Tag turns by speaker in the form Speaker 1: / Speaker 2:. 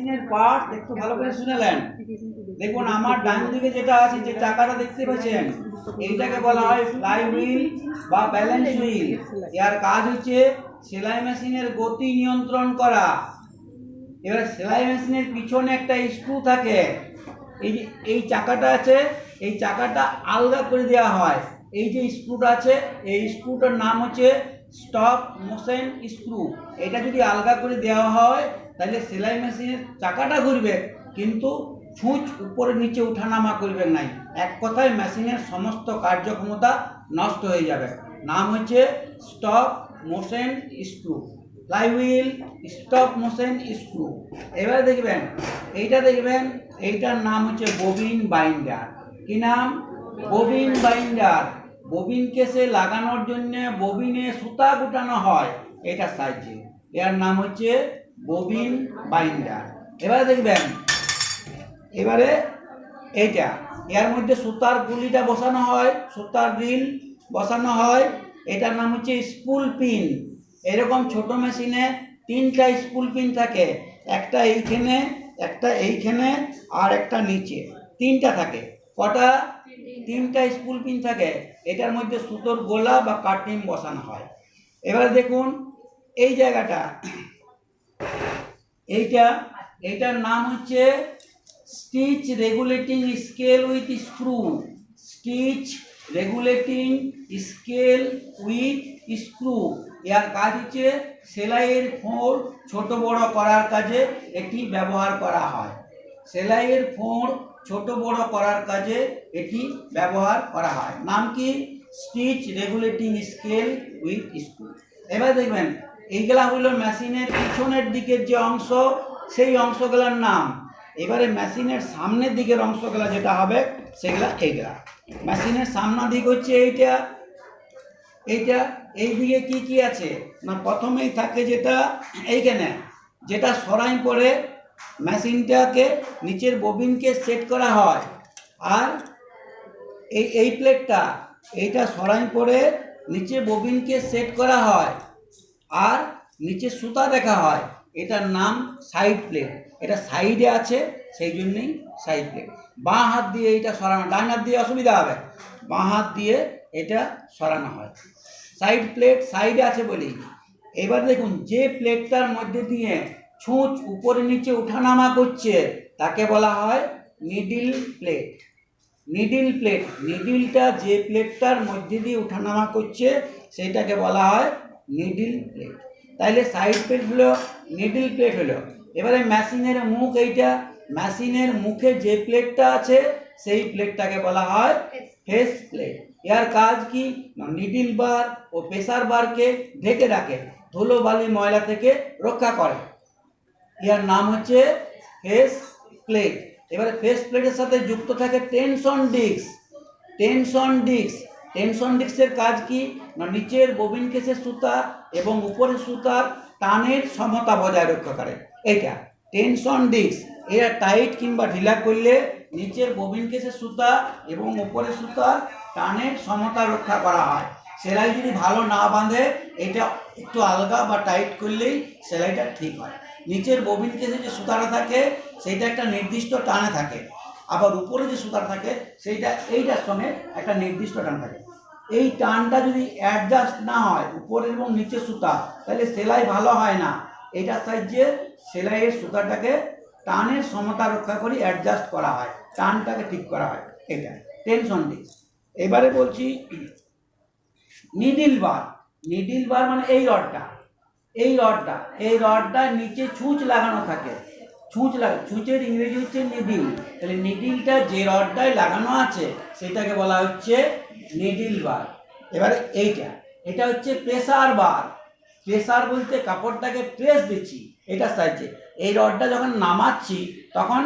Speaker 1: মেশিনের পার্ট একটু ভালো করে শুনেলেন। দেখুন আমার ডান দিকে যেটা আছে, যে চাকাটা দেখতে পাচ্ছেন, এইটাকে বলা হয় ফ্লাই হুইল বা ব্যালেন্স হুইল। এর কাজ হচ্ছে সেলাই মেশিনের গতি নিয়ন্ত্রণ করা। এবার সেলাই মেশিনের পিছনে একটা স্ক্রু থাকে, এই চাকাটা আছে, এই চাকাটা আলগা করে দেওয়া হয়। এই যে স্ক্রুটা আছে, এই স্ক্রুটার নাম হচ্ছে স্টপ মোশন স্ক্রু। এটা যদি আলগা করে দেওয়া হয় তাহলে সেলাই মেশিনের চাকাটা ঘুরবে, কিন্তু ছুঁচ উপরে নিচে উঠানামা করবে নাই। এক কথায় মেশিনের সমস্ত কার্যক্ষমতা নষ্ট হয়ে যাবে। নাম হচ্ছে stop motion screw, flywheel stop motion screw. এবার দেখবেন এইটার নাম হচ্ছে ববিন বাইন্ডার। কি নাম? Bobbin binder. ববিন কেসে লাগানোর জন্য ববিনে সুতা গুটানো হয় এটার সাহায্যে। এর নাম হচ্ছে ববিন বাইন্ডার। এবারে এইটা, এর মধ্যে সুতার গুলিটা বসানো হয়, সুতার রিল বসানো হয়। এটার নাম হচ্ছে স্পুল পিন। এরকম ছোট মেশিনে 3টা স্পুল পিন থাকে, একটা এইখানে, একটা এইখানে, আর একটা নিচে, 3টা থাকে। কটা? 3টা স্পুল পিন থাকে। এটার মধ্যে সুতোর গোলা বা কাটিং বসানো হয়। এবারে দেখুন এই জায়গাটা, এইটার নাম হচ্ছে stitch regulating scale with screw. Stitch regulating scale with screw. এর কাজ হচ্ছে সেলাইয়ের ফোঁড় ছোট বড় করার কাজে এটি ব্যবহার করা হয়। সেলাইয়ের ফোঁড় ছোট বড় করার কাজে এটি ব্যবহার করা হয়। নাম কি? Stitch regulating scale with screw. এবার দেখবেন এইগুলা হলো মেশিনের পিছনের দিকের যে অংশ, সেই অংশগুলোর নাম। এবারে মেশিনের সামনের দিকের অংশগুলো যেটা হবে সেগুলা এইগুলা। মেশিনের সামনের দিক হচ্ছে এইটা। এই দিকে কি কি আছে না, প্রথমেই থাকে যেটা এইখানে, যেটা সরাই পরে মেশিনটাকে নিচের ববিনকে সেট করা হয়। আর এই প্লেটটা, এইটা সরাই পরে নিচে ববিনকে সেট করা হয়, আর নিচে সুতা দেখা হয়। এটার নাম সাইড প্লেট। এটা সাইডে আছে সেই জন্যই সাইড প্লেট। বাঁ হাত দিয়ে এইটা সরানো, ডান হাত দিয়ে অসুবিধা হবে, বাঁ হাত দিয়ে এটা সরানো হয়। সাইড প্লেট সাইডে আছে বলেই। এবার দেখুন যে প্লেটটার মধ্যে দিয়ে ছুঁচ উপরে নিচে উঠানামা করছে তাকে বলা হয় নিডিল প্লেট। নিডিল প্লেট, নিডিলটা যে প্লেটটার মধ্যে দিয়ে উঠানামা করছে সেটাকে বলা হয় নিডিল প্লেট। তাইলে সাইড প্লেট হলো, নিডিল প্লেট হলো। এবারে মেশিনের মুখ, এইটা মেশিনের মুখে যে প্লেটটা আছে সেই প্লেটটাকে বলা হয় ফেস প্লেট। এর কাজ কি? নিডিল বার ও প্রেসার বারকে ঢেকে রাখে, ধুলো বালি ময়লা থেকে রক্ষা করে। এর নাম হচ্ছে ফেস প্লেট। এবারে ফেস প্লেটের সাথে যুক্ত থাকে টেনশন ডিস্ক। টেনশন ডিস্কের কাজ কি? না নিচের ববিন কেসের সুতা এবং উপরের সুতার টানের সমতা বজায় রক্ষা করে। এইটা টেনশন ডিস্ক। এরা টাইট কিংবা ঢিলা করলে নিচের ববিন কেসের সুতা এবং উপরের সুতার টানের সমতা রক্ষা করা হয়। সেলাই যদি ভালো না বাঁধে, এটা একটু আলগা বা টাইট করলেই সেলাইটা ঠিক হয়। নিচের ববিন কেসে যে সুতাটা থাকে সেইটা একটা নির্দিষ্ট টানে থাকে, আবার উপরে যে সুতাটা থাকে সেইটা এইটার সঙ্গে একটা নির্দিষ্ট টান থাকে। এই টানটা যদি অ্যাডজাস্ট না হয় উপরের এবং নিচের সুতা, তাহলে সেলাই ভালো হয় না। এইটার সাহায্যে সেলাইয়ের সুতাটাকে টানের সমতা রক্ষা করে অ্যাডজাস্ট করা হয়, টানটাকে ঠিক করা হয়। এটা টেনশন ডিস্ক। এবারে বলছি নিডিল বার। নিডিল বার মানে এই রডটা নিচে ছুঁচ লাগানো থাকে। ছুঁচের ইংরেজি হচ্ছে নিডিল। তাহলে নিডিলটা যে রডটায় লাগানো আছে সেটাকে বলা হচ্ছে নিডিল বার। এবারে এটা হচ্ছে প্রেসার বার। প্রেসার বলতে কাপড়টাকে প্রেস দিচ্ছি এটার সাহায্যে। এই রডটা যখন নামাচ্ছি তখন